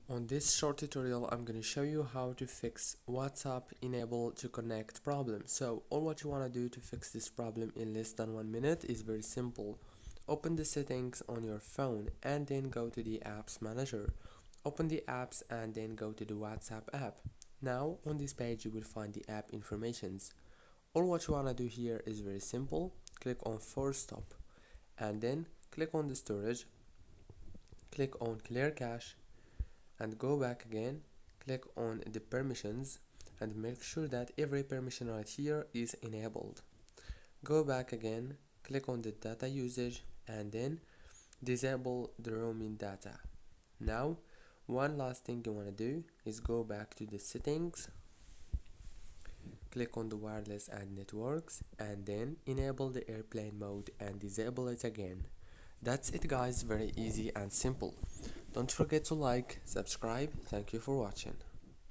On this short tutorial, I'm going to show you how to fix WhatsApp enable to connect problem. So all what you want to do to fix this problem in less than 1 minute is very simple. Open the settings on your phone and then go to the apps manager. Open the apps and then go to the WhatsApp app. Now on this page you will find the app informations. All what you want to do here is very simple. Click on force stop and then click on the storage. Click on clear cache and go back again. Click on the permissions and make sure that every permission right here is enabled. Go back again, click on the data usage and then disable the roaming data. Now one last thing you want to do is go back to the settings, click on the wireless and networks and then enable the airplane mode and disable it again. That's it guys, very easy and simple. Don't forget to like, subscribe. Thank you for watching.